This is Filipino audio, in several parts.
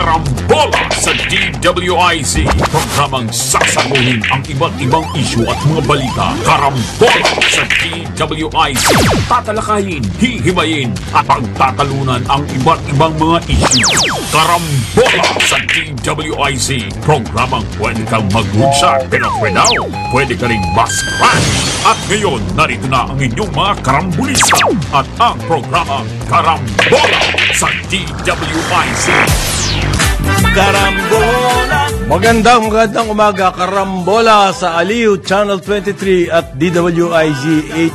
Karambola sa DWIZ. Programang sasaguhin ang iba't ibang isyu at mga balita. Karambola sa DWIZ. Tatalakayin, hihimayin at pagtatalunan ang iba't ibang mga isyu. Karambola sa DWIZ. Programang pwede kang mag-good pero for now, pwede ka rin mas-crash. At ngayon, narito na ang inyong mga karambulista at ang programang Karambola sa DWIZ. Karambola. Magandang umaga, Karambola sa Aliw Channel 23 at DWIZ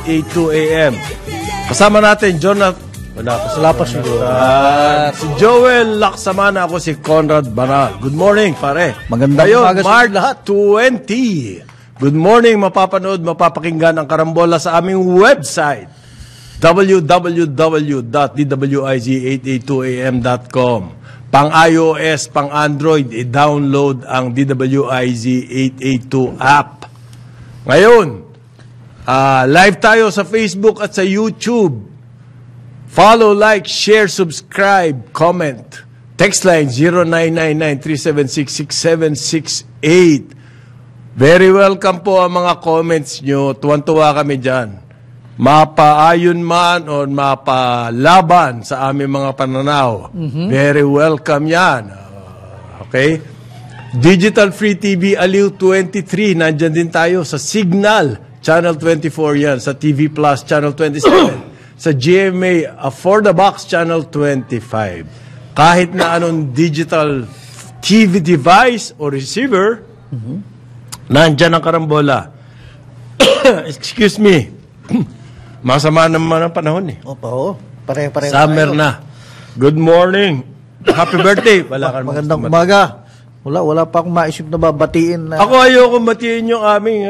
882 AM. Kasama natin, Jonathan. Wala pa siguro. Si Joel Laksamana, ako si Conrad Banal. Good morning, pare. Magandang umaga sa March lahat. 20. Good morning, mapapanood, mapapakinggan ang Karambola sa aming website www.dwiz882am.com. Pang iOS, pang Android, i-download ang DWIZ 882 app. Ngayon, live tayo sa Facebook at sa YouTube. Follow, like, share, subscribe, comment. Text line 0999-376-6768. Very welcome po ang mga comments nyo. Tuwan-tuwa kami dyan. Mapaayon man o mapalaban sa aming mga pananaw. Very welcome yan. Okay? Digital Free TV Aliw 23. Nandyan din tayo sa Signal. Channel 24 yan. Sa TV Plus Channel 27. Sa GMA For the Box Channel 25. Kahit na anong digital TV device o receiver, nandyan ang Karambola. Excuse me. Masama naman ang panahon eh. Opo, pare-pare. Summer na. Good morning. Happy birthday. Magandang umaga. Wala pa akong maisip na babatiin na. Ako ayoko batiin yung aming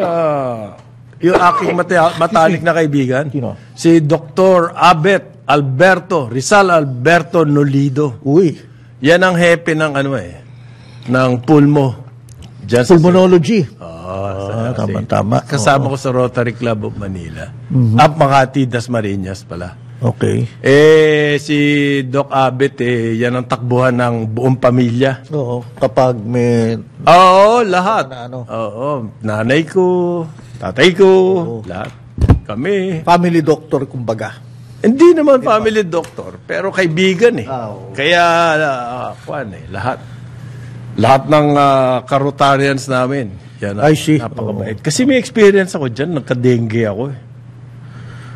yung aking matalik na kaibigan. Sino? Si Dr. Rizal Alberto Nolido. Uy. Yan ang hepe ng ng pulmo. Pulmonology. Tama. Kasama ko sa Rotary Club of Manila. At Makati, Dasmariñas pala. Okay. Si Doc Abet, yan ang takbuhan ng buong pamilya. Oo. Kapag may... Oo, lahat. Ano? Oo. Nanay ko, tatay ko, lahat. Kami. Family doctor, kumbaga. Hindi naman family doctor, pero kaibigan eh. Kaya, lahat. Lahat ng Karotarians namin. Yan, I see. Napakabait. Kasi may experience ako dyan, nagka-dengue ako eh.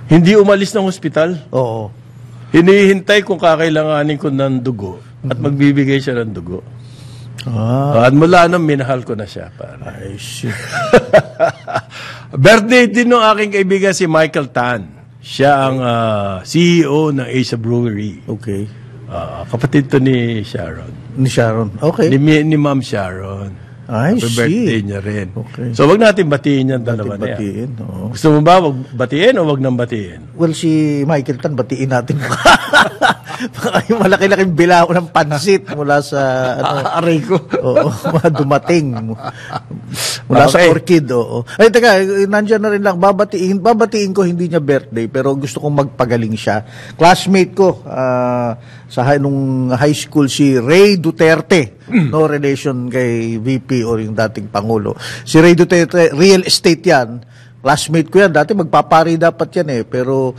Hindi umalis ng ospital. Oo. Hinihintay kung kakailanganin ko ng dugo at magbibigay siya ng dugo. At mula nung minahal ko na siya. I see. Birthday din ng aking kaibigan si Michael Tan. Siya ang CEO ng Asia Brewery. Okay. Kapatid to ni Sharon. Ni Sharon. Okay. Ni Ma'am Sharon. I see. Birthday niya rin. Okay. So, wag natin batiin yan dalawa na yan. Oo. Gusto mo ba wag batiin o wag nang batiin? Well, si Michael Tan, batiin natin. Yung malaki-laking bilao ng pansit mula sa... Aray ko. Oo, dumating. Mula sa Orchid, oo. Ay, teka, nandiyan na rin lang. Babatiin ko, hindi niya birthday, pero gusto kong magpagaling siya. Classmate ko, nung high school, si Ray Duterte. No relation kay VP o yung dating Pangulo. Si Ray Duterte, real estate yan. Classmate ko yan. Dati magpapari dapat yan eh. Pero,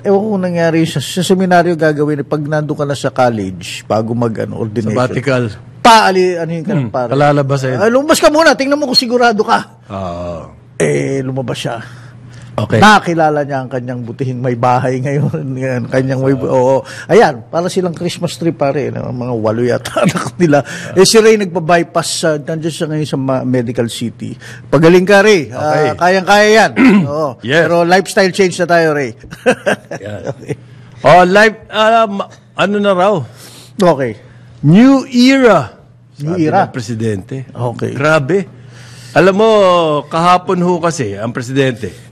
ewan ko kung nangyari sa seminaryo gagawin pag nandun ka na sa college, bago ordination. Sabbatical. Pare. Kalalabas sa'yo. Lumabas ka muna. Tingnan mo kung sigurado ka. Lumabas siya. Okay. Nakilala niya ang kanyang butihing may bahay ngayon. Kanyang ayan, para silang Christmas tree pare. Mga 8 yata anak nila. Si Ray nagpa-bypass. Nandiyan siya ngayon sa Medical City. Pagaling ka, Ray. Okay. Kayang-kaya yan. Yes. Pero lifestyle change na tayo, Ray. Okay. Ano na raw? Okay. New era. New Sabi era? ng presidente. Okay. Grabe. Alam mo, kahapon ho kasi, ang presidente,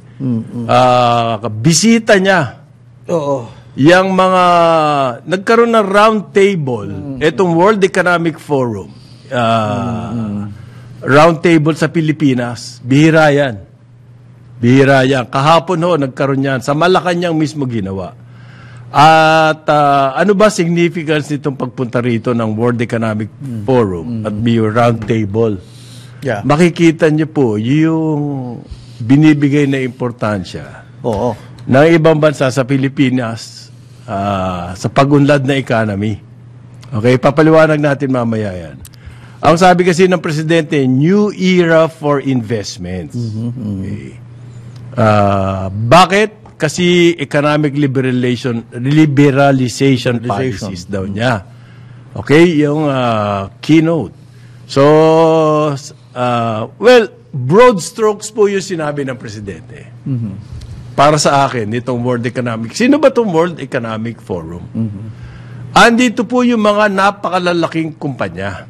bisita niya. Oo. Yang mga, nagkaroon ng round table, itong World Economic Forum, round table sa Pilipinas, bihira yan. Kahapon ho, nagkaroon yan. Sa Malacanang mismo ginawa. At ano ba significance nitong pagpunta rito ng World Economic Forum at BU Roundtable? Yeah. Makikita niyo po yung binibigay na importansya Oo. ng ibang bansa sa Pilipinas sa pag-unlad na economy. Okay, papaliwanag natin mamaya yan. Ang sabi kasi ng Presidente, new era for investments. Okay. Bakit? Kasi economic liberalization policies daw niya. Okay, yung keynote. So, well, broad strokes po yung sinabi ng Presidente. Para sa akin, itong World Economic. Sino ba itong World Economic Forum? Andito po yung mga napakalalaking kumpanya.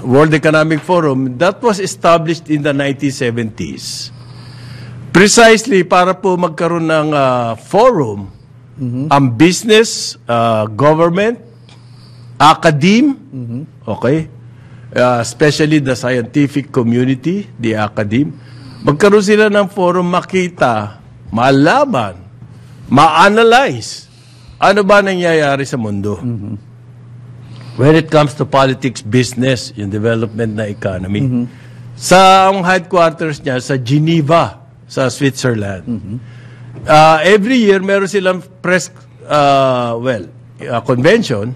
World Economic Forum, that was established in the 1970s. Precisely para po magkaroon ng forum ang business, government, academe, okay? Especially the scientific community, the academe. Magkaroon sila ng forum makita, malaman, ma-analyze ano ba nangyayari sa mundo. When it comes to politics, business, yung development na economy. Sa ang headquarters niya, sa Geneva, sa Switzerland. Every year, meron silang press, convention.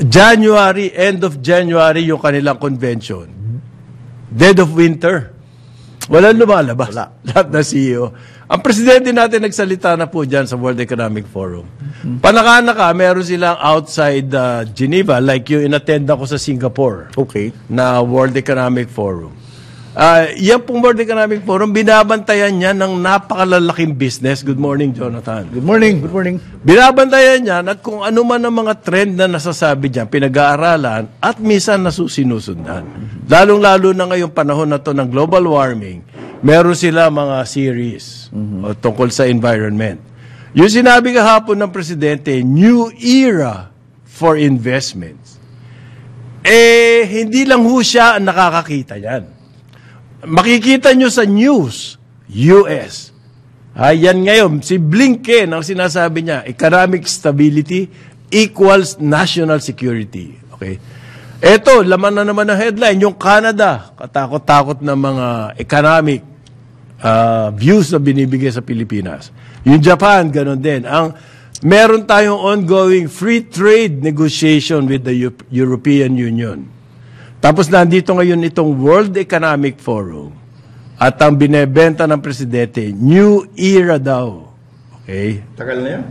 January, end of January, yung kanilang convention. Dead of winter. Walang lumalabas. Lahat na CEO. Ang presidente natin nagsalita na po dyan sa World Economic Forum. Panaka-naka, meron silang outside Geneva, like yung inattend ako sa Singapore. Okay. Na World Economic Forum. Yan pong World Economic Forum, binabantayan niya ng napakalalaking business. Good morning, Jonathan. Good morning. Good morning. Binabantayan niya at kung ano man ang mga trend na nasasabi diyan, pinag-aaralan at minsan sinusundan. Lalong-lalo na ngayong panahon na to ng global warming, meron sila mga series tungkol sa environment. Yung sinabi kahapon ng Presidente, new era for investments. Hindi lang ho siya ang nakakakita yan. Makikita nyo sa news, US. Yan ngayon, si Blinken, ang sinasabi niya, economic stability equals national security. Okay? Eto, laman na naman ng headline, yung Canada, katakot-takot na mga economic views na binibigay sa Pilipinas. Yung Japan, ganun din. Meron tayong ongoing free trade negotiation with the European Union. Tapos nandito ngayon itong World Economic Forum at ang binebenta ng Presidente, new era daw. Okay? Tagal na yan.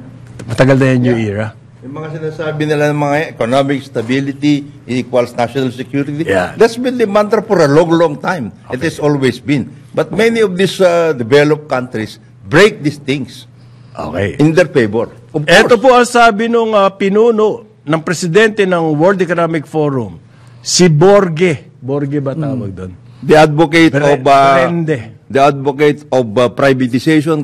Matagal na yan, new era. Yung mga sinasabi nila ng mga economic stability equals national security, that's been the mantra for a long, long time. Okay. It has always been. But many of these developed countries break these things in their favor. Ito po ang sabi nung pinuno ng Presidente ng World Economic Forum, si Borge. Borge ba tawag doon? The advocate of privatization,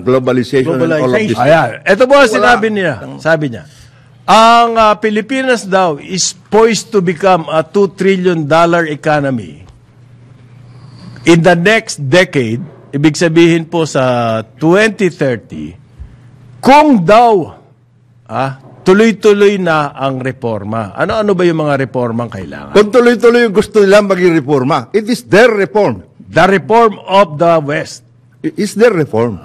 globalization, and all of this. Ayan. Ito po ang sinabi niya. Sabi niya, ang Pilipinas daw is poised to become a $2 trillion economy. In the next decade, ibig sabihin po sa 2030, kung daw tuloy-tuloy na ang reforma. Ano-ano ba yung mga reformang kailangan? Kung tuloy-tuloy yung gusto nila maging reforma, it is their reform. The reform of the West. It's their reform.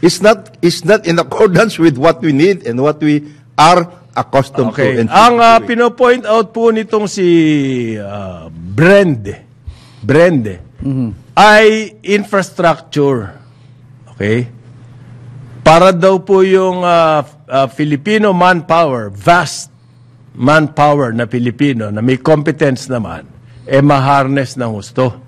It's not in accordance with what we need and what we are accustomed to. Ang pino-point out po nitong si Brende ay infrastructure. Okay? Para daw po yung Filipino manpower, vast manpower na Pilipino na may competence naman, ma-harness ng husto.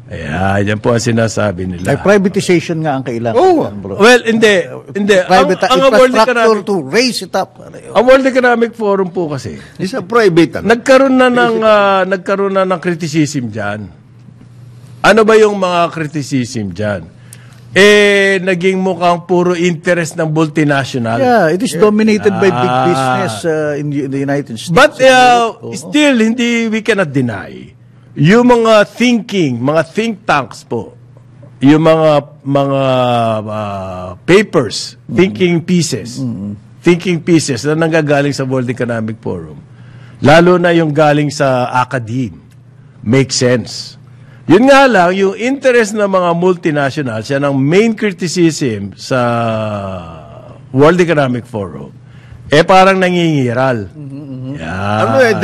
Ayan, yan po ang sinasabi nila. Like privatization nga ang kailangan. Bro. Well, hindi. Ang World Economic to raise it up. Ang World Economic Forum po kasi, it's a private. Nagkaroon na ng criticism diyan. Ano ba yung mga criticism diyan? Naging mukhang puro interest ng multinational. Yeah, it is dominated by big business in the United States. But still, we cannot deny. Yung mga think tanks po, yung mga papers, thinking pieces na nanggagaling sa World Economic Forum, lalo na yung galing sa academe, make sense. Yun nga lang, yung interest ng mga multinationals, yan ang main criticism sa World Economic Forum, parang nangingiral. Yeah.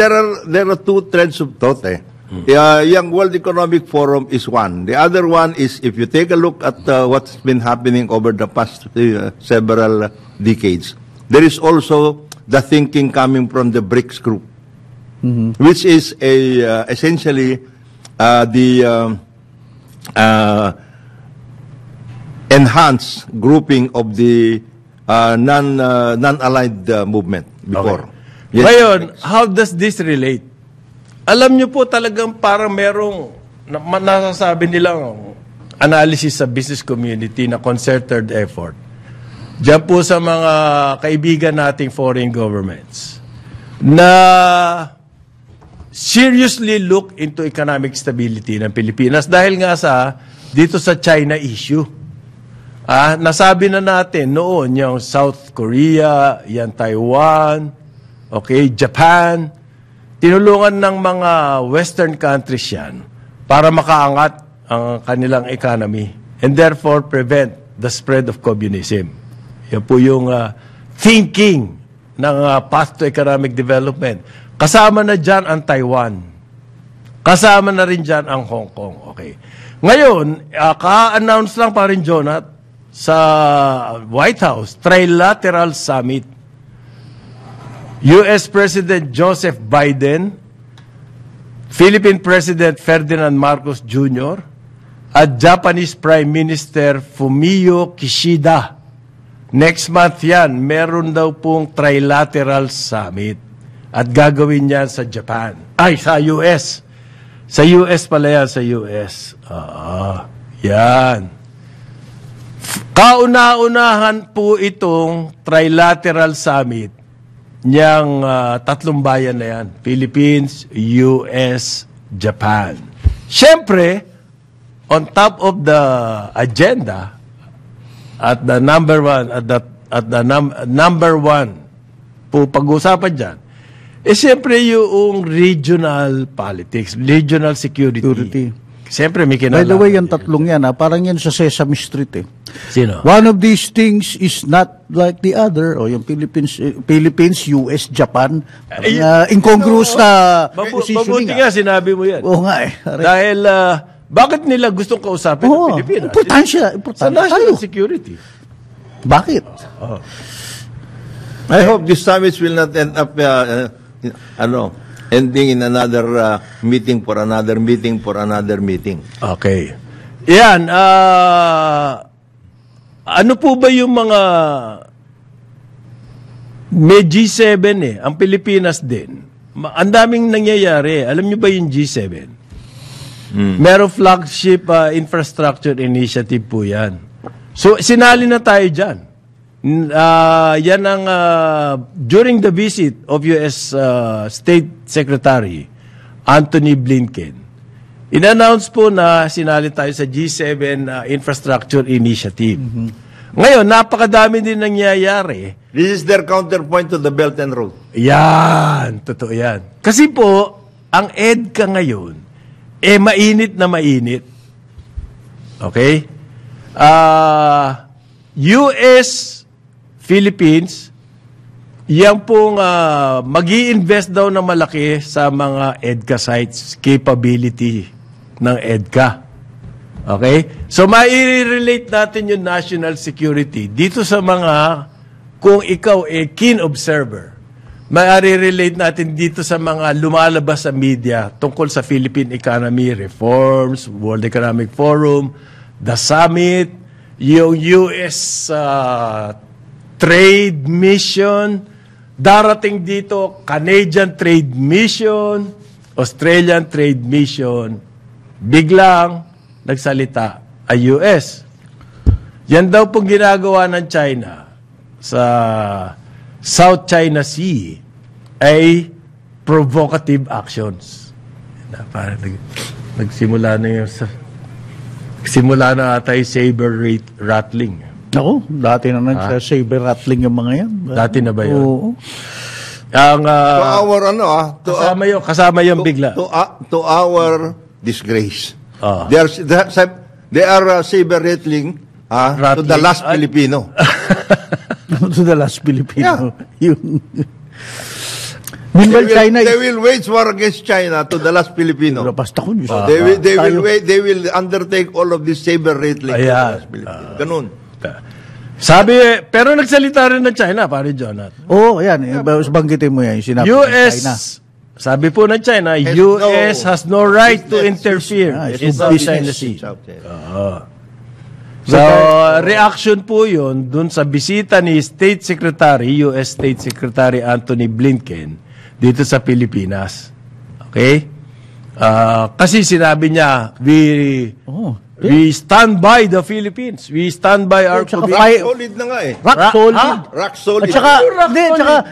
There are two trends of thought. Yung World Economic Forum is one. The other one is, if you take a look at what's been happening over the past several decades, there is also the thinking coming from the BRICS group, which is essentially the enhanced grouping of the non-aligned movement before. Okay. Yes. Ngayon, how does this relate? Alam nyo po talagang parang merong nasasabi nilang analysis sa business community na concerted effort. Diyan po sa mga kaibigan nating foreign governments na seriously look into economic stability ng Pilipinas dahil nga dito sa China issue. Nasabi na natin noon yung South Korea, yan Taiwan, okay, Japan, tinulungan ng mga Western countries yan para makaangat ang kanilang economy and therefore prevent the spread of communism. Yan po yung thinking ng path to economic development. Kasama na dyan ang Taiwan. Kasama na rin dyan ang Hong Kong. Okay. Ngayon, ka-announce lang pa rin, Jonat, sa White House, Trilateral Summit. U.S. President Joseph Biden, Philippine President Ferdinand Marcos Jr., at Japanese Prime Minister Fumio Kishida. Next month yan, meron daw pong Trilateral Summit. At gagawin yan sa Japan. Sa U.S. Sa U.S. pala yan, sa U.S. Yan. Kauna-unahan po itong Trilateral Summit niyang tatlong bayan na yan. Philippines, U.S., Japan. Siyempre, on top of the agenda, at the number one po pag-usapan dyan, siyempre yung regional politics, regional security. Siyempre may kinalaman. By the way, yung tatlong yan, parang yan sa Sesame Street eh. Sino? One of these things is not like the other. O yung Philippines, US, Japan. Incongruous na positioning. Mabuti nga, sinabi mo yan. Oo nga eh. Dahil, bakit nila gustong kausapin ng Pilipinas? Importansya. Sa national security. Bakit? I hope these summits will not end up ending in another meeting for another meeting for another meeting. Okay. Yan. Ano po ba yung mga may G7 eh? Ang Pilipinas din. Ang daming nangyayari. Alam nyo ba yung G7? Merong flagship infrastructure initiative po yan. So, sinali na tayo dyan. Yan ang during the visit of U.S. State Secretary Antony Blinken, in-announce po na sinali tayo sa G7 Infrastructure Initiative. Ngayon, napakadami din nangyayari. This is their counterpoint to the Belt and Road. Yan, totoo yan. Kasi po, ang EDCA ngayon, mainit na mainit. Okay? U.S., Philippines, yan pong mag-i-invest daw na malaki sa mga EDCA sites, capability ng EDCA. Okay? So, mai-relate natin yung national security dito sa mga, kung ikaw keen observer, mai-relate natin dito sa mga lumalabas sa media tungkol sa Philippine economy, reforms, World Economic Forum, the summit, yung U.S. trade mission, darating dito, Canadian trade mission, Australian trade mission, biglang nagsalita ay US. Yan daw pong ginagawa ng China sa South China Sea ay provocative actions. Parang nagsimula na yung Simula na ata yung rattling. Ako, dati na nag-saber rattling yung mga yan. Dati na ba yun? Oo. Ang, To our, kasama yung bigla. To our disgrace. Ah. They are saber rattling to the last Filipino. To the last Filipino. Yeah. Yung... Meanwhile, China They will wage war against China to the last Filipino. Basta ko, Diyos. They will undertake all of this saber rattling to the Ayan. last Filipino. Ganun. Sabi, pero nagsalita rin ng China, pare Jonathan. Oo, yan. Banggitin mo yan. Yung sinabi ng China. Sabi po ng China, US has no right to interfere in South China Sea. So, reaction po yun dun sa bisita ni US State Secretary Antony Blinken dito sa Pilipinas. Okay? Kasi sinabi niya, we stand by the Philippines. We stand by our community. Solid na nga eh. Rock solid. Rock solid. At saka,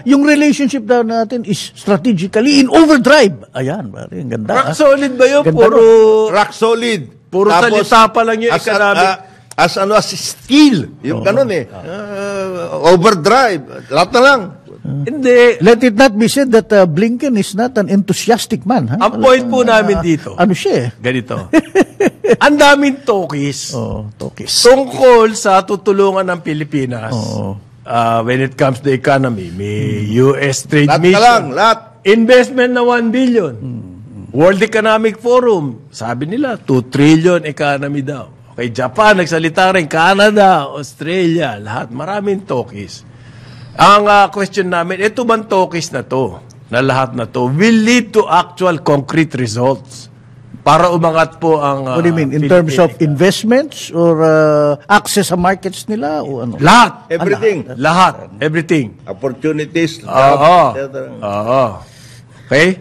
yung relationship daw natin is strategically in overdrive. Ayan, pare, ang ganda. Rock solid ba yun? Ganda rock solid. Puro salita pa lang yung economic. As skill. Yung ganun eh. Overdrive. Lahat na lang. Hindi. Let it not be said that Blinken is not an enthusiastic man. Ha? Ang point po namin dito, Ano siya eh? ganito. Ang daming talkies Tokis. tungkol sa tutulungan ng Pilipinas when it comes to economy. May US trade Lahat na mission. lang. Lahat. Investment na 1 billion. World Economic Forum, sabi nila, 2 trillion economy daw. Okay, Japan, nagsalita rin, Canada, Australia, lahat. Maraming talkies. Ang question namin, ito bang talkies na to, na lahat na to, will lead to actual concrete results para umangat po ang What do you mean? In terms of investments or access sa markets nila? O ano? lahat. Everything. Lahat. Everything. Opportunities. Oo. etc. Oo. Okay?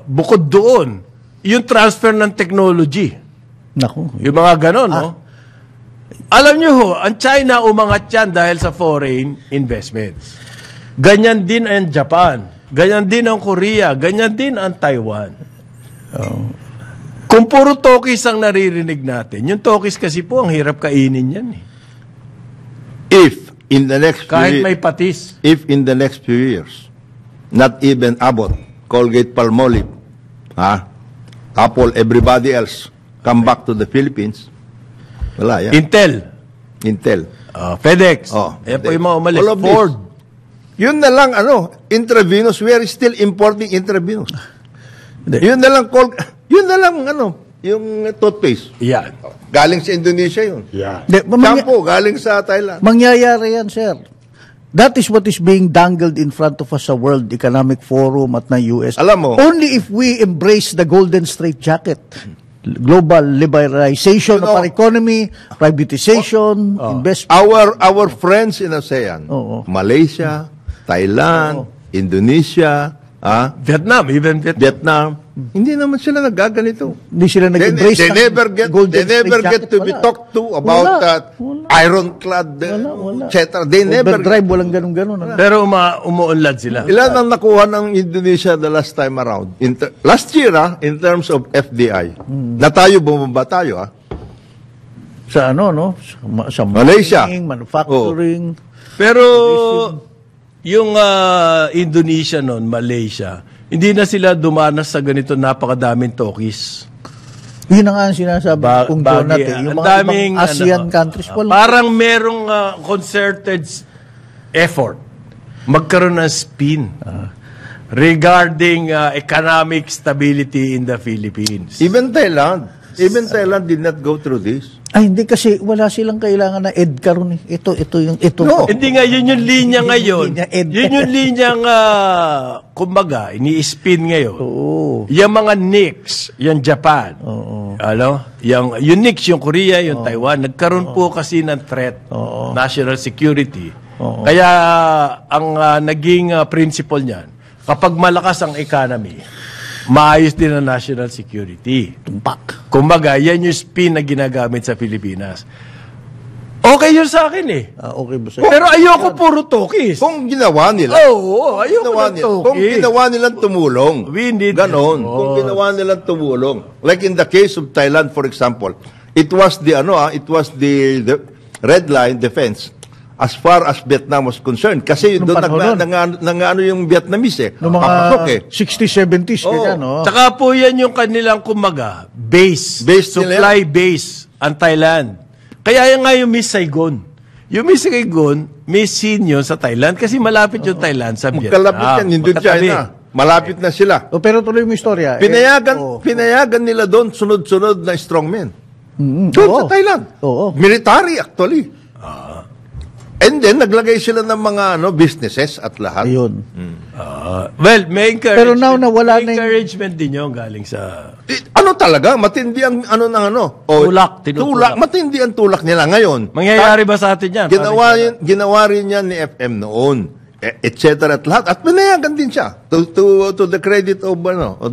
Bukod doon, yung transfer ng technology. Naku. Yung mga ganon, no? Alam nyo ho, ang China umangat yan dahil sa foreign investments. Ganyan din ang Japan. Ganyan din ang Korea. Ganyan din ang Taiwan. Kung puro talkies ang naririnig natin, yung talkies kasi po, ang hirap kainin yan. Eh. If in the next Kahit may patis. if in the next few years, not even Abbott, Colgate Palmolive, Apple, everybody else come back to the Philippines, wala yan. Intel. FedEx. Ayan po yung mga umalis. All of this. Ford. Yun na lang, intravenous, we are still importing intravenous. Yun na lang, yung toothpaste. Yan. Galing sa Indonesia yun. Shampoo, galing sa Thailand. Mangyayari yan, sir. That is what is being dangled in front of us sa World Economic Forum at ng US. Alam mo, only if we embrace the golden straitjacket. Global liberalization of our economy, privatization, investment. Our friends in ASEAN, Malaysia, Thailand, Indonesia, Vietnam, even Vietnam, hindi naman sila nagaganito. Hindi sila nag-embrace They never get to be talked to about ironclad, etc. They never. Overdrive, walang ganun-ganun. Pero umuunlad sila. Ilan ang nakuha ng Indonesia the last time around? Last year, in terms of FDI, na tayo, bumaba tayo, Sa no? Sa Malaysia. Manufacturing. Pero yung Indonesia noon, Malaysia, hindi na sila dumanas sa ganito napakadaming talkies. Yun na nga ang sinasabi kong Jonathan. Yung mga ibang ASEAN countries, parang merong concerted effort magkaroon ng spin regarding economic stability in the Philippines. Even Thailand did not go through this. Ay, hindi kasi wala silang kailangan na EDCA ron eh. Ito. No. Hindi nga, yun yung linya ngayon. Yun yung linya nga, kumbaga, ini-spin ngayon. Oo. Yung mga NICS, yung Japan, yung NICS, yung Korea, yung Taiwan, nagkaroon po kasi ng threat, national security. Kaya, ang naging principle niyan, kapag malakas ang economy, maayos din ang national security. Tumpak. Kumbaga, yan yung spin na ginagamit sa Pilipinas. Okay yun sa akin eh. Okay ba sa'yo? Pero ayoko puro talkies. Kung ginawa nila. Ayoko ng talkies. Kung ginawa nilang tumulong. We need ganon. Kung ginawa nilang tumulong. Like in the case of Thailand, for example, it was the red line defense as far as Vietnam was concerned. Kasi doon nang yung Vietnamese Noong mga papasok 60s, 70s, ganyan, no? Tsaka po yan yung kanilang kumaga, base nila supply base ang Thailand. Kaya yan nga yung Miss Saigon. Yung Miss Saigon, Miss Sin yun sa Thailand kasi malapit yung Thailand sa Vietnam. Magkalapit yan, hindi China. Malapit na sila. Pero tuloy mo istorya. Pinayagan nila doon sunod-sunod na strongmen. Doon sa Thailand. Military actually. And then, naglagay sila ng mga Oh. businesses at lahat. Ayun. Well, may encouragement. Pero now nawala na yung- encouragement din yun galing sa... Ano talaga? Matindi ang Tinutulak. Matindi ang tulak nila ngayon. Mangyayari ba sa atin yan? Ginawa rin yan ni FM noon. Et cetera at lahat. At pinayagan din siya. To the credit of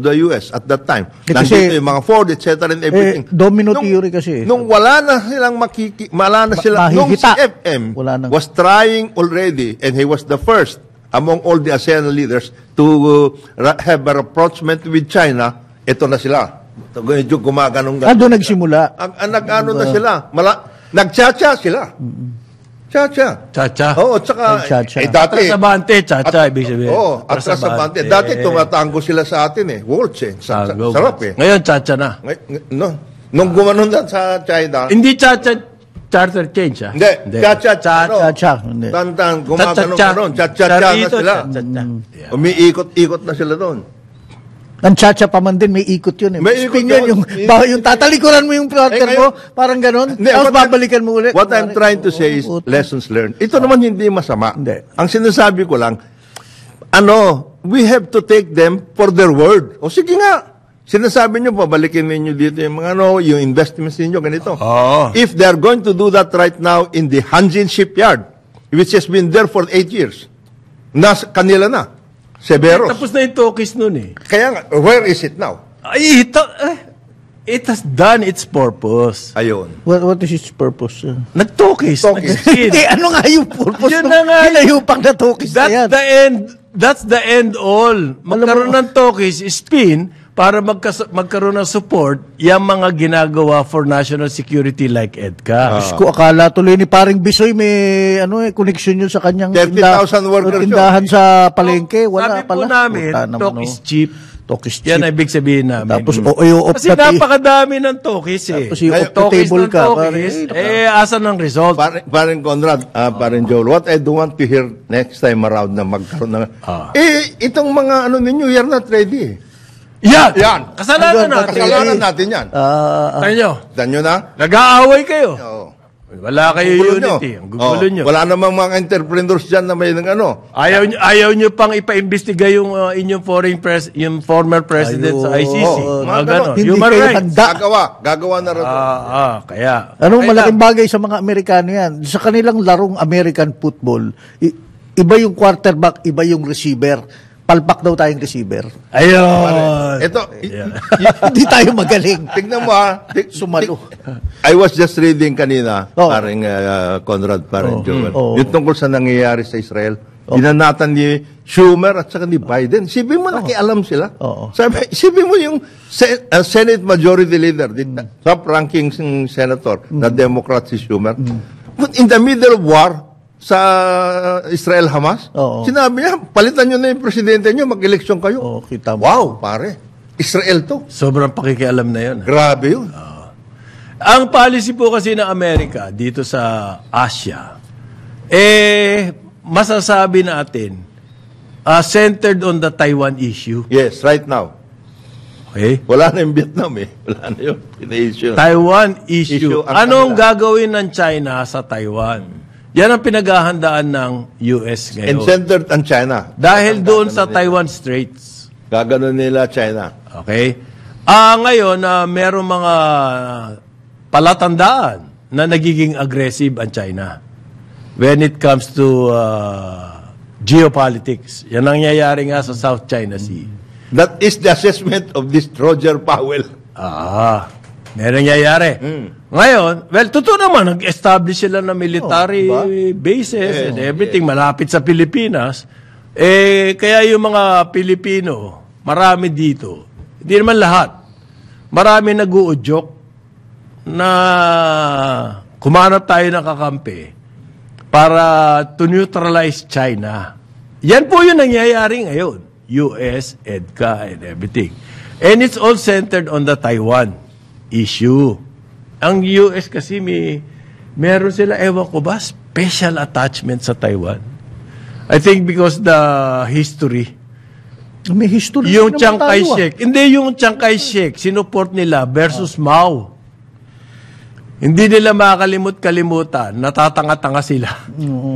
the US at that time. Nandito yung mga Ford, et cetera and everything. Domino theory kasi. Nung wala na silang nung si FM was trying already and he was the first among all the ASEAN leaders to have a rapprochement with China, ito na sila. Medyo gumaganong. Doon nagsimula. Nag-ano na sila. Nag-cha-cha sila. Cha-cha. Cha-cha. Oo, tsaka, Cha-cha. dati. Atrasabante, cha-cha, ibig sabihin. Oo, atrasabante. Dati tumatango sila sa atin Waltz sarap Ngayon, cha-cha na. Nung gumanon na sa China. Hindi cha-cha, charter change, Hindi. Cha-cha. Cha-cha. Tantan, gumaganong. Cha-cha na sila. Umiikot-ikot na sila doon. Ang cha-cha pa man din, may ikot yun. May ikot yun. Yung tatalikuran mo yung partner mo, parang ganon. Tapos babalikan mo ulit. What I'm trying to say is lessons learned. Ito naman hindi masama. Hindi. Ang sinasabi ko lang, we have to take them for their word. O sige nga, sinasabi nyo, pabalikin ninyo dito yung mga yung investments ninyo, ganito. If they're going to do that right now in the Hanjin shipyard, which has been there for 8 years, kanila na. Severos. Tapos na yung Tokis nun Kaya nga, where is it now? It has done its purpose. Ayun. What is its purpose? Nag-Tokis. Hindi, ano nga yung purpose? Yun na nga. Hinayupang na Tokis na yan. That's the end all. Magkaroon ng Tokis, spin, para magkaroon ng support yung mga ginagawa for national security like EDCA. Ko akala tuloy ni paring Bisoy may connection yun sa kanyang 30,000 workers tindahan sa palengke. Wala Sabi po pala. namin, talk is cheap. Talk is Yan cheap. ang ibig sabihin namin. Tapos off Kasi the napakadami ng Tokis Tapos yung off the Tokis table ng ka. Tokis, asan ang result? Paring Conrad, paring Joel, what I do want to hear next time around na magkaroon ng... itong mga ninyo, you're not ready. Yan! Kasalanan natin yan. Tanyo na? Nag-aaway kayo. Oo. Wala kayo unity. Ang gugulo nyo. Wala namang mga entrepreneurs dyan na may Ayaw nyo pang ipa-imbestiga yung inyong yung former president sa ICC. Mga ganon. Hindi Human kayo rights. handa. Gagawa na rin. Kaya. Malaking bagay sa mga Amerikano yan. Sa kanilang larong American football, iba yung quarterback, iba yung receiver. Palpak daw tayong receiver. Ayun. Ito, Hindi tayo magaling. tignan mo Sumalo. I was just reading kanina, paring Conrad, paring Joel. Yung tungkol sa nangyayari sa Israel. Binanatan ni Schumer at saka ni Biden. Isipin mo, nakialam sila. Isipin mo yung Senate Majority Leader, the top-ranking senator, na Democrat si Schumer. But in the middle of war, sa Israel-Hamas, sinabi niya, palitan nyo na yung presidente nyo, mag-eleksyon kayo. Kita mo. Wow, pare. Israel to. Sobrang pakikialam na yun. Grabe yun. Ang policy po kasi ng Amerika dito sa Asia, masasabi natin, centered on the Taiwan issue. Yes, right now. Okay? Wala na yung Vietnam Wala na yun. Ina-issue. Taiwan issue. Ang Anong gagawin ng China sa Taiwan? Yan ang pinaghahandaan ng US ngayon. And centered on China. Dahil doon sa Taiwan Straits. Gaganon nila China. Okay? Ngayon, merong mga palatandaan na nagiging aggressive ang China when it comes to geopolitics. Yan ang nangyayari nga sa South China Sea. That is the assessment of this Roger Powell. Meron nangyayari. Ngayon, totoo naman, nag-establish sila ng military bases and everything malapit sa Pilipinas. Kaya yung mga Pilipino, marami dito, hindi naman lahat, marami nag-uudyok na kumanap tayo ng kakampi para to neutralize China. Yan po yung nangyayari ngayon. US, EDCA, and everything. And it's all centered on the Taiwan issue. Ang US kasi meron sila, ewan ko ba, special attachment sa Taiwan. I think because the history. May history. Yung Chiang Kai-shek. Hindi, yung Chiang Kai-shek, sinuport nila versus Mao. Hindi nila makakalimut-kalimutan. Natatanga-tanga sila.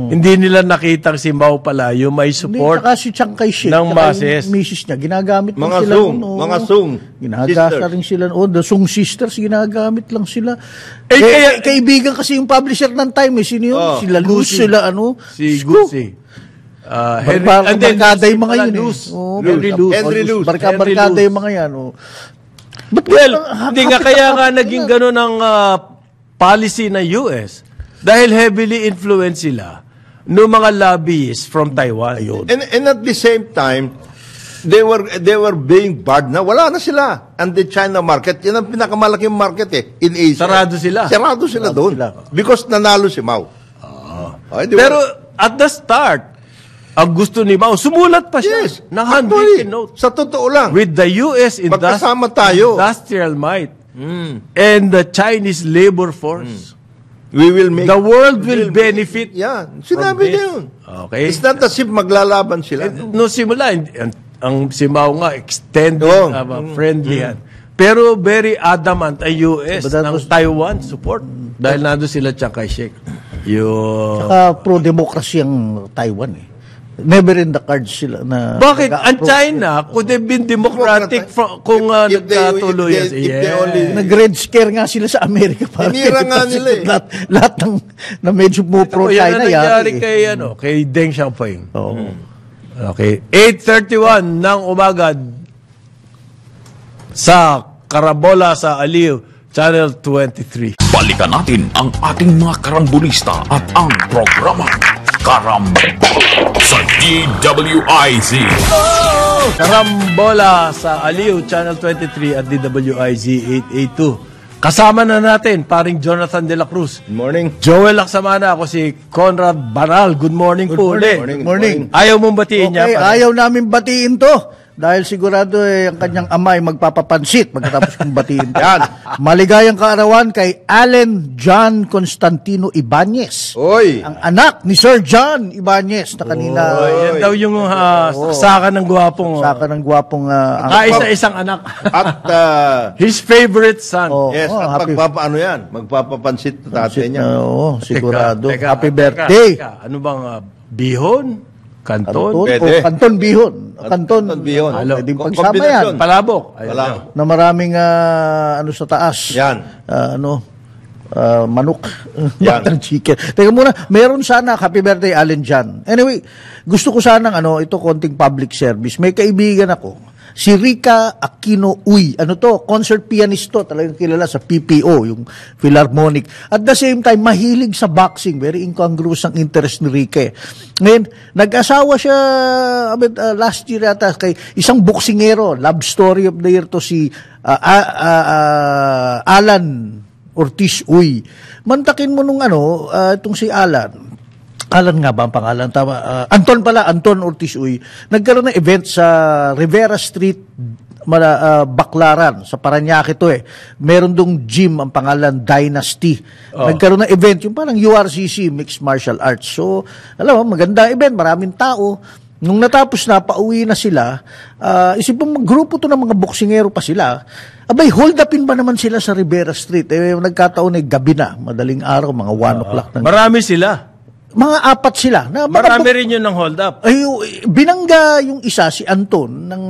Hindi nila nakitang si Mao pala yung may support si Chiang Kai-shek ng masses. Yung misis niya, ginagamit Mga lang sila. Sung, mga Sung Ginagasa rin sila. The Sung sisters, ginagamit lang sila. kaya- Kaibigan kasi yung publisher ng Time. Sino yun? Sila Luz, Gucci. sila ano. Si Sko. Gucci. Barkada yung mga yun. Luz. Henry Luz. Barkada yung mga yan. But Well, hindi nga kaya nga naging gano'n ang policy ng US dahil heavily influenced sila ng mga lobbyists from Taiwan. And at the same time, they were being barred na. Wala na sila. And the China market, yan ang pinakamalaking market in Asia. Sarado sila. Sarado sila doon. Because nanalo si Mao. Pero at the start, ang gusto ni Mao, sumulat pa siya Yes. ng Actually, handwritten note sa totoo lang. with the US Magkasama tayo. industrial might and the Chinese labor force. We will make... The world will benefit. Yan. Sinabi from niya this. yun. Okay. It's not as if maglalaban sila. No, simula, ang si Mao nga, extended, Oo. friendly yan. Pero very adamant ang US But that ng was- Taiwan support. Dahil nando sila Chiang Kai-shek. Yung... pro-democracy ang Taiwan Never in the cards sila na... Bakit? Ang China could have been democratic kung If they- nagkatuloy. if they only- Nag-red scare nga sila sa Amerika. Hinira nga nila lahat ng na medyo pro Yan China ang nangyari yari. kay Deng Xiaoping. Oo. Okay. 8:31 ng umaga sa Carabola sa Aliw, Channel 23. Balikan natin ang ating mga karambulista at ang programa Karambola sa DWIZ. Karambola sa Aliw, Channel 23 at DWIZ 882. Kasama na natin, paring Jonathan De La Cruz. Good morning. Joel Laksamana, ako si Conrad Banal. Good morning po ulit. Morning. Ayaw mong batiin niya. Okay, ayaw namin batiin to. Dahil sigurado ang kanyang ama ay magpapapansit pagkatapos kong batiin. Yan. Maligayang kaarawan kay Allen John Constantino Ibanez. Oy. Ang anak ni Sir John Ibanez na kanina. Yan daw yung saka ng gwapong. Saka ng gwapong... Kaisa-isang anak. At, His favorite son. yes, at happy magpapapansit sa tatay niya. Oo, sigurado. Teka, Happy teka, birthday. teka. Ano bang bihon? Kanton? Pwede. Kanton Bihon. Kanton Bihon. Pwedeng pagsama Kombinasyon. yan. Palabok. Ayun Wala. na. Na maraming ano sa taas. Yan. Manok. Yan. Butter chicken. Teka muna, meron sana, happy birthday Allen John. Anyway, gusto ko sanang ito konting public service. May kaibigan ako, si Rica Aquino Uy. Ano to? Concert pianist to. Talagang kilala sa PPO, yung Philharmonic. At the same time, mahilig sa boxing. Very incongruous ang interest ni Rica. Ngayon, nag-asawa siya last year yata kay isang boksingero. Love story of the year to si Alan Ortiz Uy. Mantakin mo nung itong si Alan nga ba ang pangalan? Tama. Anton Ortiz Uy. Nagkaroon ng event sa Rivera Street, Baclaran, sa Parañaque to Meron dong gym, ang pangalan Dynasty. Nagkaroon ng event, yung parang URCC, Mixed Martial Arts. So, alam mo, maganda event, maraming tao. Nung natapos na, pauwi na sila, isipin mo, grupo to ng mga boksingero pa sila. Abay, hold upin ba naman sila sa Rivera Street? Nagkataon gabi na, madaling araw, mga 1 o'clock. Marami sila. Mga 4 sila. Marami rin yun ng hold up. Ay, binangga yung isa, si Anton, ng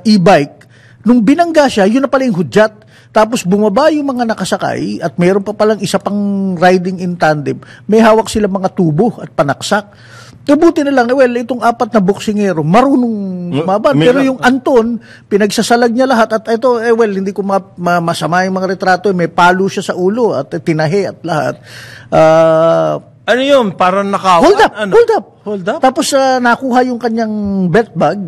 e-bike. Nung binangga siya, yun na pala yung hudyat. Tapos bumaba yung mga nakasakay at mayroon pa palang isa pang riding in tandem. May hawak sila mga tubo at panaksak. Kabuti na lang, itong 4 na boksingero, marunong lumaban. Pero yung Anton, pinagsasalag niya lahat. At ito, hindi ko masama yung mga retrato. May palo siya sa ulo at tinahi at lahat. Ano yun? Parang nakawan? Hold up, Ano? hold up. Hold up? Tapos nakuha yung kanyang belt bag,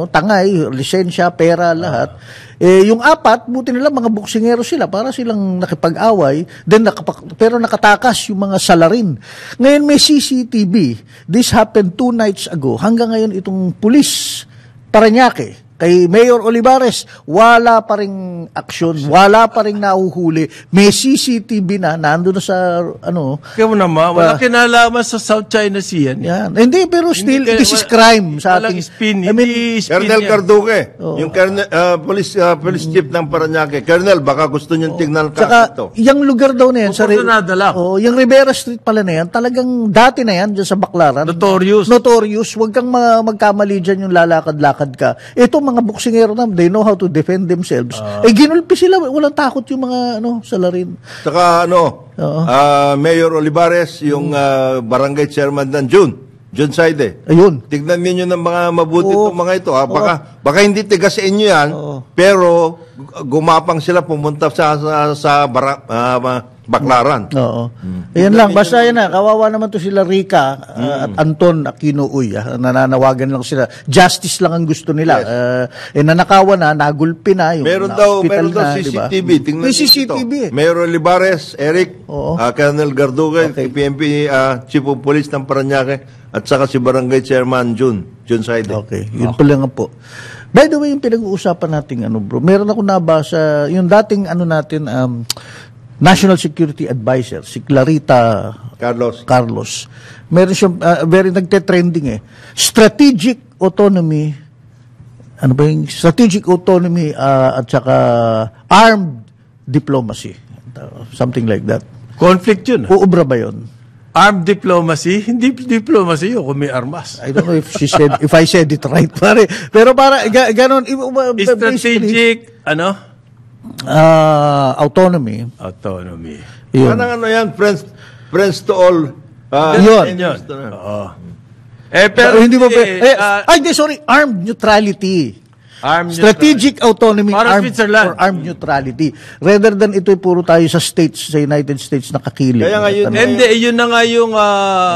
tangay, lisensya, pera, lahat. Yung apat, buti nila mga boksingero sila para silang nakipag-away, then pero nakatakas yung mga salarin. Ngayon may CCTV. This happened 2 nights ago. Hanggang ngayon itong pulis Parañaque kay Mayor Olivares, wala pa ring aksyon, wala pa ring nahuhuli. May CCTV na, nandun na sa, Ikaw naman, wala kinalaman sa South China Sea yan. yan. Hindi, pero still, Hindi, this is crime sa walang ating... spin. I mean, Hindi spin Colonel yan. Carduque, yung police chief ng Parañaque. Colonel, baka gusto niyong tignan ka Tsaka, ito. yung lugar daw na yan, Pupunta lang. yung Rivera Street pala na yan, talagang dati na yan, dyan sa Baclaran. Notorious. Notorious. Huwag kang magkamali dyan yung lalakad-lakad ka. Ito, mga boksingero na, they know how to defend themselves. Ginulpi sila, walang takot yung mga, salarin. Saka Mayor Olivares, yung barangay chairman ng June Saide. Ayun. Tignan niyo ng mga mabuti Oo. itong mga ito. Baka hindi tigas sa inyo yan, pero gumapang sila pumunta sa Baclaran. Oo. Ayan lang, basta yan na, kawawa naman to sila Rica at Anton Aquino Uy. Nananawagan lang sila. Justice lang ang gusto nila. Nanakawan na, nagulpi na. Yung Meron daw na, CCTV. Diba? Tingnan May niyo CCTV ito. Mayor Olivares, Eric, Oo. Colonel Garduque, Okay. PNP Chief of Police ng Parañaque, at saka si Barangay Chairman June Saide. Okay, yun pa lang po. By the way, yung pinag-uusapan natin, bro, meron ako nabasa, yung dating natin, National Security Advisor, si Clarita Carlos. Meron siyang, very nagte-trending strategic autonomy, strategic autonomy at saka armed diplomacy. Something like that. Conflict yun. Uubra ba yun? Armed diplomacy? Hindi diplomacy yun kung may armas. I don't know if I said it right, pare. Pero para ganon Strategic, autonomy. Autonomy. Yun. Parang yan, friends to all. Yun. enemies to- Oo. Pero hindi mo hindi, sorry, armed neutrality. armed Strategic autonomy Para Switzerland. for armed neutrality. Rather than ito'y puro tayo sa states, sa United States nakakili. Kaya nga yun, Hindi, yun na nga yung...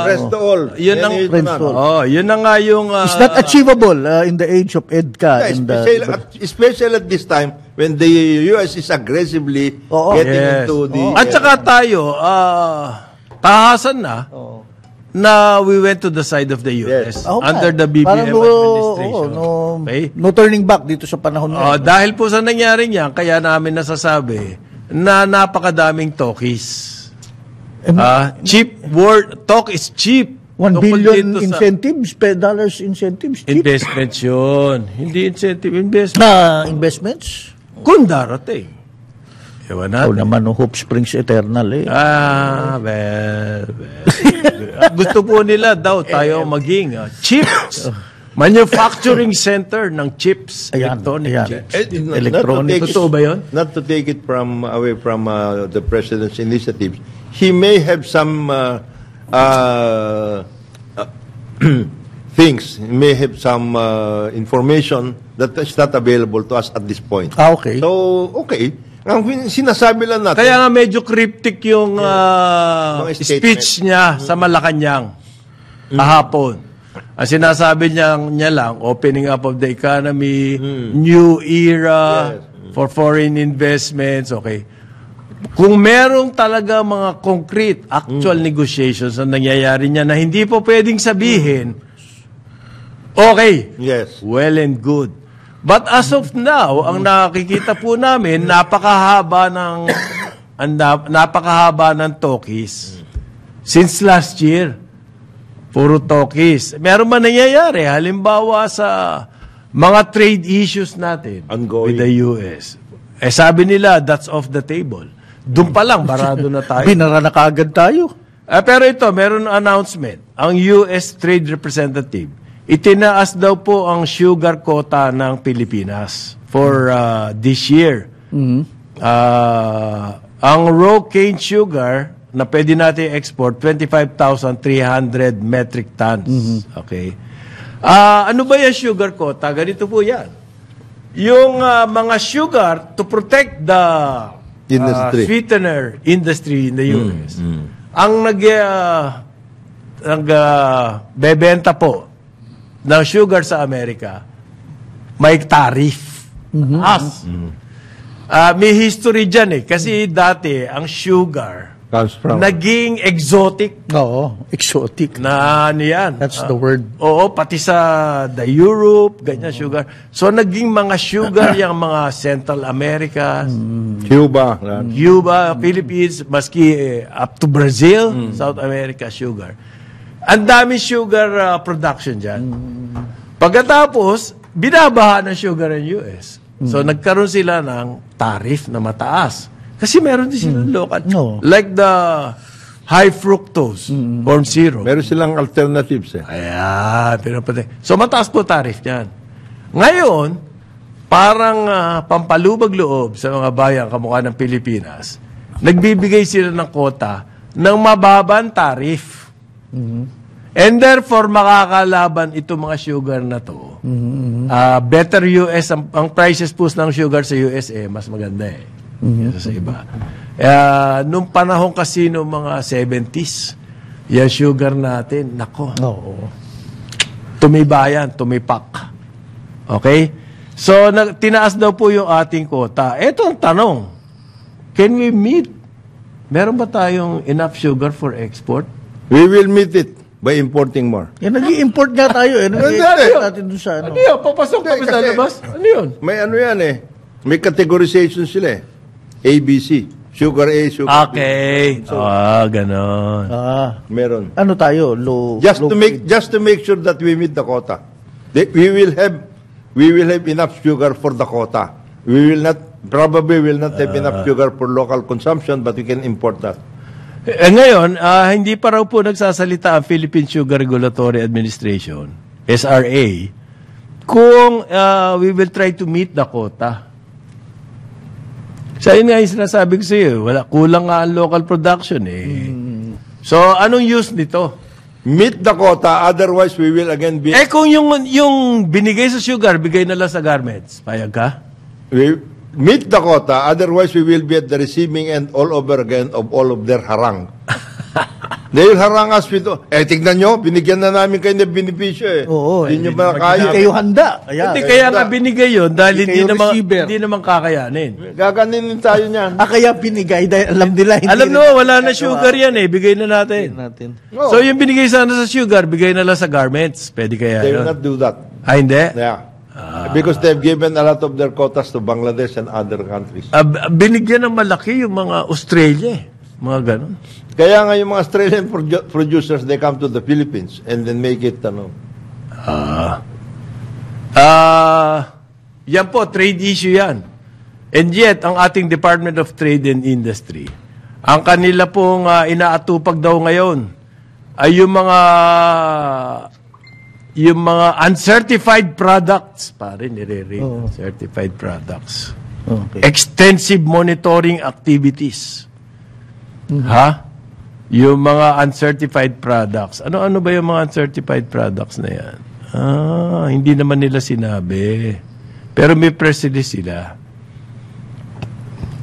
friends to all. Yun ang... Enemies to Friends none. to all. Oh, yun na nga yung... It's not achievable in the age of EDCA. Especially at this time when the US is aggressively Oo. getting Yes. into the... At saka tayo, tahasan na we went to the side of the US under the BBM administration. Okay? No turning back dito sa panahon na. Dahil po sa nangyari niyan, kaya namin nasasabi na napakadaming talkies. Cheap word, talk is cheap. 1 Tungkol billion dito sa incentives, dollars incentives. Cheap. investments yun. Hindi incentive, investment. Investments? Kung darating. Ewan Ikaw natin. naman, Hope Springs Eternal Well. Gusto po nila daw tayo maging chips. Manufacturing center ng chips. Ayan, Electronic ayan. chips. Electronic. Totoo ba yun? Not to take it away from the President's initiatives, he may have some things, he may have some information that is not available to us at this point. Okay. So, okay. Ang sinasabi lang natin, Kaya nga medyo cryptic yung Mga statement. speech niya sa Malacanang kahapon. Ang sinasabi niya lang, opening up of the economy, new era for foreign investments, okay. Kung merong talaga mga concrete, actual negotiations na nangyayari niya na hindi po pwedeng sabihin, okay, yes. well and good. But as of now, ang nakikita po namin, napakahaba ng talkies. Since last year, puro talkies. Meron man nangyayari, halimbawa sa mga trade issues natin Ongoing. with the US. Sabi nila, that's off the table. Doon pa lang, barado na tayo. Binara na kaagad tayo. Pero ito, meron announcement. Ang US Trade Representative, itinaas daw po ang sugar quota ng Pilipinas for this year. Ang raw cane sugar na pwede natin export, 25,300 metric tons. Okay. Ano ba yung sugar quota? Ganito po yan. Yung mga sugar to protect the Industry. sweetener industry in the US. Ang bebenta po ng sugar sa Amerika, may tariff. May history dyan kasi dati ang sugar Comes from... naging exotic Oo, exotic. na ano yan. That's the word. Oo, pati sa the Europe, ganyan sugar. So naging mga sugar yung mga Central America, Cuba. Cuba, Philippines, maski up to Brazil, South America, sugar. Ang dami sugar production dyan. Pagkatapos, binabaha ng sugar ng US. So nagkaroon sila ng tariff na mataas. Kasi meron din silang local. No. Like the high fructose, corn syrup. Meron silang alternatives Ayan, pero pati. So mataas po tariff niyan. Ngayon, parang pampalubag loob sa mga bayan kamukha ng Pilipinas, nagbibigay sila ng kota ng mababang tariff. And therefore, makakalaban itong mga sugar na to. Better US, ang prices po ng sugar sa USA, mas maganda kaysa sa iba. Nung panahon kasi noong mga 70s, yung sugar natin, nako, tumibayan, tumipak. Okay? So, tinaas daw po yung ating quota. Ito ang tanong, can we meet? Meron ba tayong enough sugar for export? We will meet it by importing more. Nag-i-import nga tayo Nag-i-export natin dun sa Ano yun? Papasok kami sa labas? Ano yun? May ano yan May categorization sila ABC. Sugar A, sugar B. Okay. Ganon. Meron. Ano tayo? Low. Just to make sure that we meet the quota. We will have enough sugar for the quota. We will not have enough sugar for local consumption, but we can import that. Ngayon, hindi pa raw po nagsasalita ang Philippine Sugar Regulatory Administration, SRA, kung we will try to meet the quota. So, yun nga yung sinasabi ko sa iyo, kulang nga ang local production So, anong use nito? Meet the quota, otherwise we will again be... Kung yung binigay sa sugar, bigay na lang sa garments, payag ka? We meet the quota, otherwise we will be at the receiving end all over again of all of their harang. They will harang us with, tignan nyo, binigyan na namin kayo ng benepisyo Oo. Hindi nyo ba kaya? Hindi kayo handa. Kaya nga binigay yun dahil hindi naman kakayanin. Gaganinin tayo niyan. Kaya binigay dahil alam nila. Alam mo, wala na sugar yan bigay na natin. So yung binigay sana sa sugar, bigay na lang sa garments. Pwede kaya They yun? will not do that. Hindi? Yeah. Because they've given a lot of their quotas to Bangladesh and other countries. Binigyan ng malaki yung mga Australia. Mga ganon. Kaya nga yung mga Australian producers, they come to the Philippines and then make it, yan po, trade issue yan. And yet, ang ating Department of Trade and Industry, ang kanila pong inaatupag daw ngayon ay yung mga uncertified products. Pare, nire-read. Certified products. Okay. Extensive monitoring activities. Yung mga uncertified products. Ano ba yung mga uncertified products na yan? Hindi naman nila sinabi. Pero may press release sila.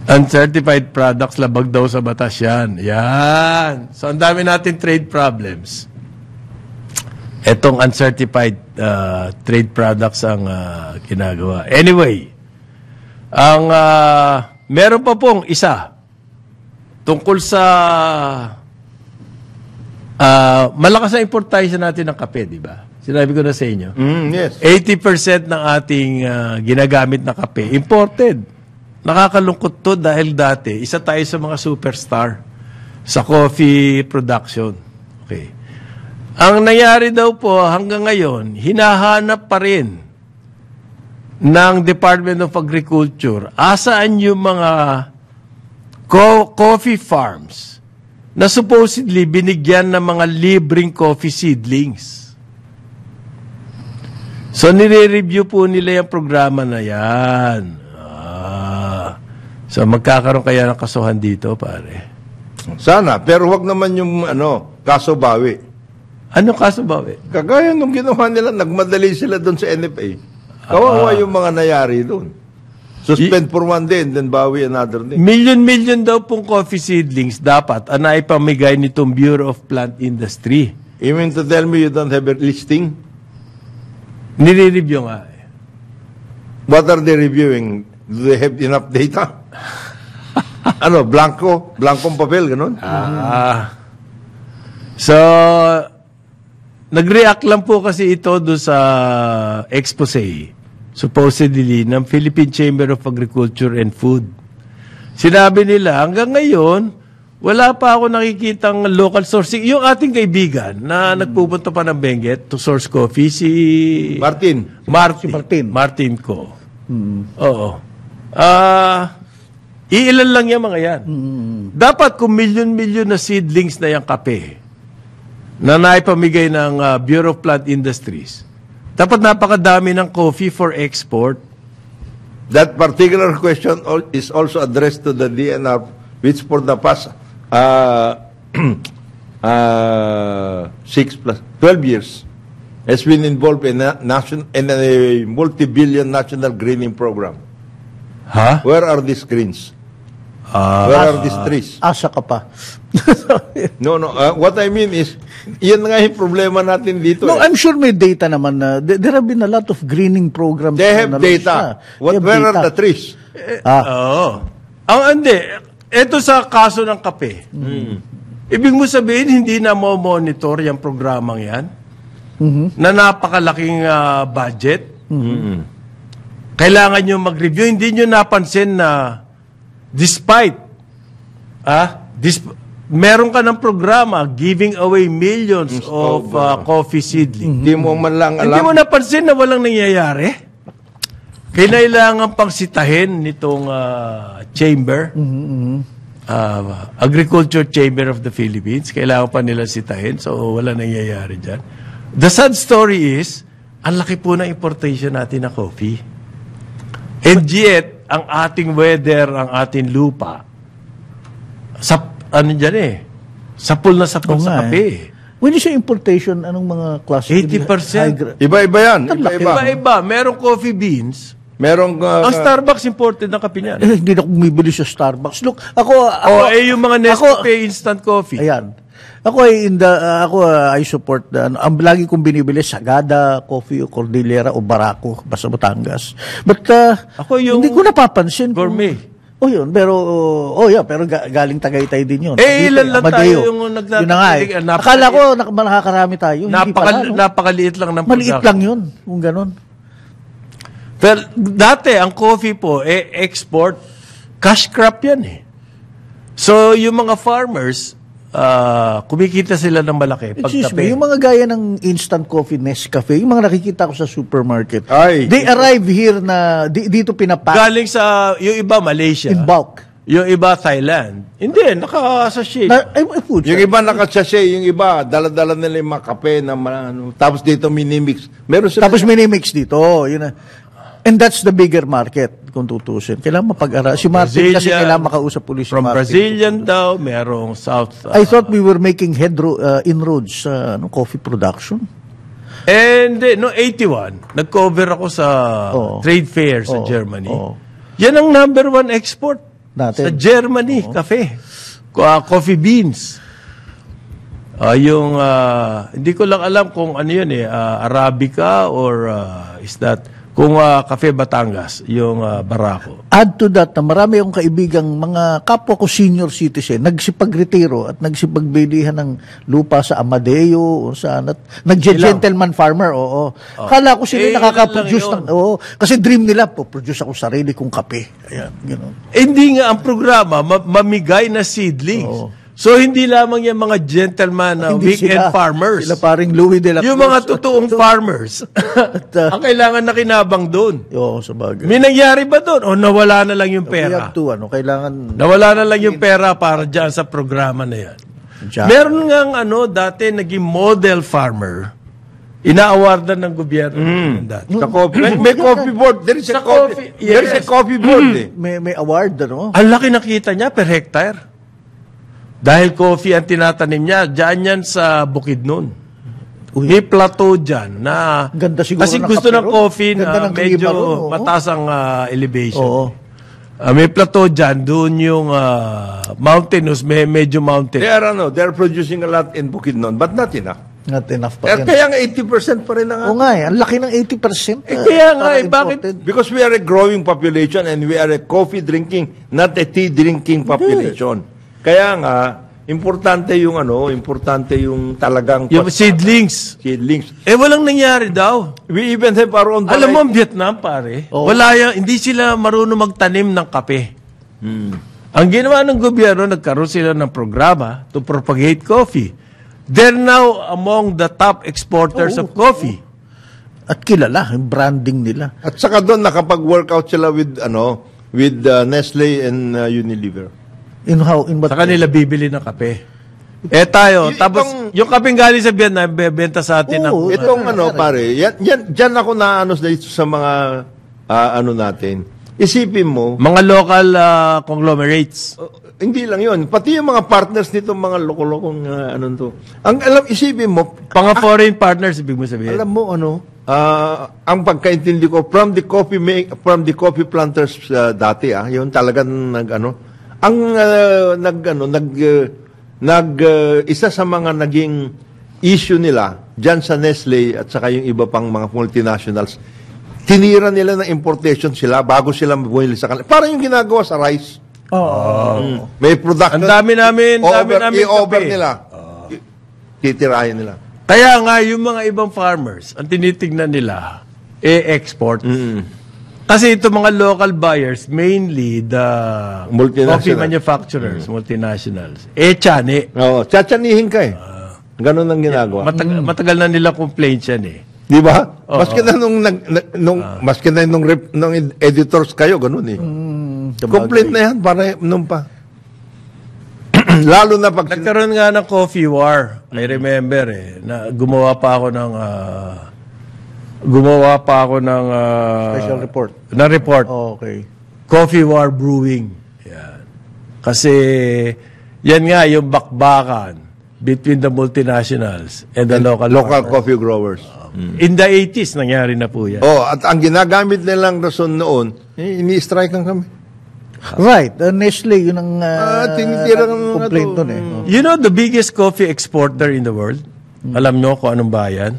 Uncertified products, labag daw sa batas yan. Yan. So, ang dami natin trade problems. Etong uncertified trade products ang ginagawa. Anyway, meron pa pong isa tungkol sa malakas na importation natin ng kape, di ba? Sinabi ko na sa inyo. Yes. 80% ng ating ginagamit na kape, imported. Nakakalungkot to dahil dati, isa tayo sa mga superstar sa coffee production. Okay. Ang nangyari daw po hanggang ngayon, hinahanap pa rin ng Department of Agriculture asaan yung mga coffee farms na supposedly binigyan ng mga libreng coffee seedlings. So, nire-review po nila yung programa na yan. So, magkakaroon kaya ng kasuhan dito, pare? Sana, pero wag naman yung kaso bawi. Ano kaso bawi? Kagaya nung ginawa nila, nagmadali sila doon sa NFA. Kawawa yung mga nayari doon. Suspend for one day and then bawi another day. Million daw pong coffee seedlings dapat ang naipamigay nitong Bureau of Plant Industry. You mean to tell me you don't have a listing? Nire-review nga. What are they reviewing? Do they have enough data? Ano, blankong papel, ganun? So, nag-react lang po kasi ito doon sa expose, supposedly, ng Philippine Chamber of Agriculture and Food. Sinabi nila, hanggang ngayon, wala pa ako nakikitang local sourcing. Yung ating kaibigan na nagpupunta pa ng Benguet to source coffee, si Martin. Martin ko. Oo. Iilan lang yung mga yan. Dapat kung milyon-milyon na seedlings na yung kape na naipamigay ng Bureau of Plant Industries, dapat napakadami ng coffee for export. That particular question is also addressed to the DNR, which for the past 12 years has been involved in a multi-billion national greening program. Ha? Where are these greens? Where are these trees? Asa ka pa. No. What I mean is, yan nga yung problema natin dito. No, I'm sure may data naman na there have been a lot of greening programs. They have data. Where are the trees? Oo. Hindi. Ito sa kaso ng kape. Ibig mo sabihin, hindi na mo monitor yung programang yan? Na napakalaking budget? Kailangan nyo mag-review. Hindi nyo napansin na despite meron ka ng programa giving away millions of coffee seedling. Hindi mo man lang alam. Hindi mo napansin na walang nangyayari? Kailangan pang sitahin nitong chamber, Agriculture Chamber of the Philippines. Kailangan pa nila sitahin, so wala nangyayari dyan. The sad story is, ang laki po ng importation natin na coffee. And yet, ang ating weather, ang ating lupa, sapul na sapul sa kape. When you say importation, anong mga klase? 80%. Iba-iba yan. Iba-iba. Merong coffee beans. Merong... ang Starbucks imported na kape niyan. Hindi na bumibili sa Starbucks. Look, yung mga Nescafe instant coffee. Ayan. I support ang lagi kong binibili Sagada Coffee o Cordillera o Barako basta Batangas. But ako yung hindi ko napapansin gourmet. Yun, pero galing Tagaytay din yun. Ilan lang tayo yung nagtatalig. Akala ko nakakarami tayo. Napakaliit lang ng maliit lang yun, kung ganun. Pero dati, ang coffee po, export, cash crop yan eh. So, yung mga farmers, kumikita sila ng malaki pagkape. Yung mga gaya ng instant coffee, Nescafe, yung mga nakikita ko sa supermarket, Ay. they arrive here na dito pinapak. Galing sa, yung iba Malaysia. In bulk. Yung iba Thailand. Hindi, naka-sachet. Yung iba naka-sachet, yung iba, dala-dala nila yung mga kape na tapos dito minimix. Tapos minimix dito. Yun na. And that's the bigger market, kung tutusin. Kailangan mapag-aral. Si Martin kasi kailangan makausap ulit si From Martin. Brazilian daw, merong South. I thought we were making inroads sa coffee production. And, 81. Nag-cover ako sa trade fair sa Germany. Yan ang number 1 export natin. Sa Germany, kafe. Coffee beans. Hindi ko lang alam kung ano yun Arabica or is that kung Cafe Batangas, yung Barako. Add to that, na marami akong kaibigang mga kapwa ko senior citizen, nagsipagretiro at nagsipagbilihan ng lupa sa Amadeo, o saan, at nag-gentleman farmer, Kala ko sila nakaka-produce ng, kasi dream nila, produce ako sarili kong kape. Ayan, gano'n. Hindi nga ang programa, mamigay na seedlings. So, hindi lamang yung mga gentleman weekend farmers. Sila paring Louis de la Cruz. Yung mga totoong farmers. Ang kailangan na kinabang doon. Oo, sabagay. May nangyari ba doon? O nawala na lang yung pera? Kailangan... Nawala na lang yung pera para dyan sa programa na yan. Meron nga dati naging model farmer. Ina-awardan ng gobyerno. Sa coffee. May coffee board. There is a coffee board. May award, Ang laki nakita niya per hectare. Dahil coffee ang tinatanim niya, dyan yan sa Bukidnon. May plateau dyan na... Ganda siguro kasi gusto ng coffee na medyo mataas ang elevation. May plateau dyan, doon yung mountainous, medyo mountain. They're producing a lot in Bukidnon, but not enough. Not enough pa rin. Kaya nga 80% pa rin ang Oo nga ang laki ng 80%. Kaya nga, para bakit? imported. Because we are a growing population and we are a coffee drinking, not a tea drinking population. Kaya nga, importante yung talagang Yung seedlings. seedlings. Walang nangyari daw. We even have our own Alam mo, ang Vietnam, pare, hindi sila marunong magtanim ng kape. Ang ginawa ng gobyerno, nagkaroon sila ng programa to propagate coffee. They're now among the top exporters of coffee. At kilala, yung branding nila. At saka doon nakapag-workout sila with Nestle and Unilever. In what Sa kanila bibili ng kape. Tayo, tapos yung kapeng galing sa Vietnam, bebenta sa atin Oo, ng... Itong pare, yan ako naanos dito sa mga natin. Isipin mo, Mga local conglomerates. hindi lang yon, pati yung mga partners nito, mga loko-lokong isipin mo, Mga foreign partners, ibig mo sabihin. alam mo ang pagkaintindi ko from the coffee planters dati yun talagang isa sa mga naging issue nila diyan sa Nestle at saka yung iba pang mga multinationals, tinira nila ng importation sila bago sila bumili sa kanila. Parang yung ginagawa sa rice. May production. Ang dami namin i-over kape. nila. Titirahin nila. Kaya nga, yung mga ibang farmers, ang tinitignan nila, export. Kasi ito mga local buyers, mainly the Multinational. coffee manufacturers, multinationals. Chane. Tsatsanihin ka Ganun ang ginagawa. Matagal na nila complaints yan Di ba? Maski na maski na nung editors kayo, ganun Complaint na yan, para nung pa. Lalo na pag... Nagkaroon nga ng coffee war. I remember na gumawa pa ako ng special report. Na report. Okay. Coffee war brewing. Yan. Kasi yan nga yung bakbakan between the multinationals and the local farmers. coffee growers. In the 80s, nangyari na po yan. At ang ginagamit nilang rason noon, ini-strike kami. Right. Nestle, yun ang tinitira ng complaint doon You know the biggest coffee exporter in the world? Alam nyo kung anong bayan?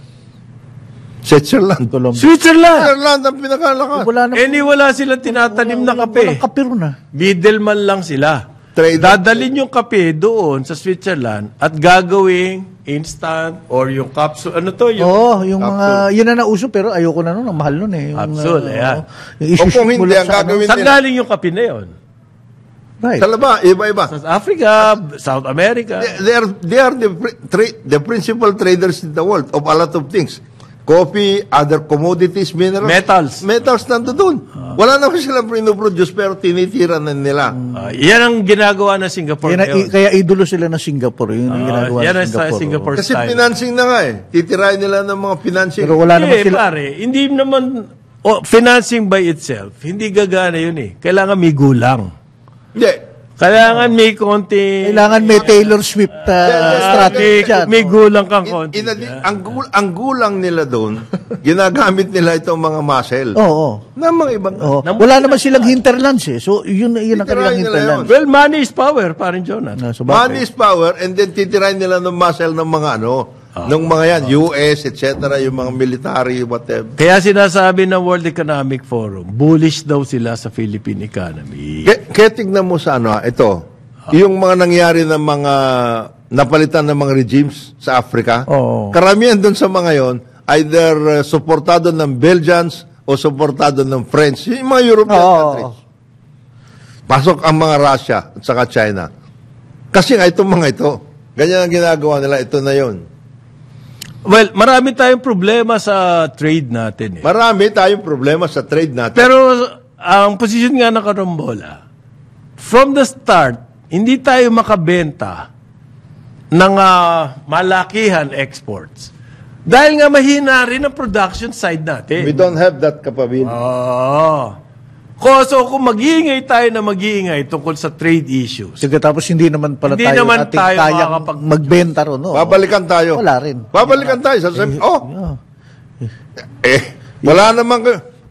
Switzerland. Switzerland! Switzerland ang pinakalakas. Wala silang tinatanim na kape. Walang kape ron Middleman lang sila. Dadalhin yung kape doon sa Switzerland at gagawing instant or yung capsule. Ano to? Yung mga, yun na nauso pero ayoko na nun, ang mahal nun Yung, capsule, ayan. Yung issue kung hindi, ang gagawin Saan galing yung kape na yun? Right. Sa laba, iba-iba. South Africa, South America. They are the principal traders in the world of a lot of things. Coffee, other commodities, minerals. Metals nandoon. Wala naman silang produce pero tinitira na nila. Yan ang ginagawa ng Singapore ngayon. Kaya idolo sila ng Singapore. Yun ang ginagawa yan ng Singapore. Singapore Kasi style. financing na nga Titirahin nila ng mga financing. Pero wala naman sila. Pare, hindi naman, financing by itself, hindi gagana yun Kailangan may gulang. Hindi. Kailangan may konti. Kailangan may Taylor Swift strategy dyan. May gulang kang konti. Ang gulang nila doon, ginagamit nila itong mga muscle. Oo. Na mga ibang... Wala naman silang hinterlands So, yun ang kanilang hinterlands. Well, money is power, parin Jonah. Money is power and then titirahin nila ng muscle ng mga ng mga yan, US, etc., yung mga military, whatever. Kaya sinasabi ng World Economic Forum, bullish daw sila sa Philippine economy. Kaya tignan mo sa ito, yung mga nangyari ng mga napalitan ng mga regimes sa Africa, karamihan doon sa mga yon, either suportado ng Belgians o suportado ng French, yung mga European countries. Pasok ang mga Russia at saka China. Kasi nga itong mga ito, ganyan ang ginagawa nila, ito na yon. Well, marami tayong problema sa trade natin Marami tayong problema sa trade natin. Pero ang posisyon nga ng Karambola, from the start, hindi tayo makabenta ng malakihan exports. Dahil nga mahina rin ang production side natin. We don't have that capability. So kung mag-iingay tayo na mag-iingay tungkol sa trade issues. Tapos hindi naman pala Hindi tayo naman natin tayo kayang magbenta ron. Babalikan tayo. Wala rin. Babalikan tayo. Wala naman.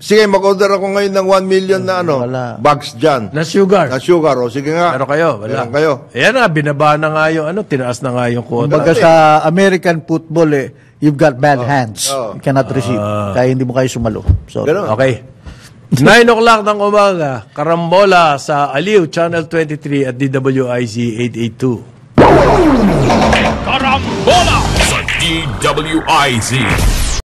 Sige, mag-order ako ngayon ng 1 million na Wala. bags dyan. Na sugar. Na sugar. O, sige nga. Pero kayo, wala. Meron kayo. Ayan na, binaba na nga yung tinaas na nga yung quota. Kumbaga sa American football, you've got bad hands. Oh. You cannot receive. Kaya hindi mo kayo sumalo. So, Ganun. Okay. 9 o'clock ng umaga, karambola sa Aliw, Channel 23 at DWIZ 882. Karambola sa DWIZ.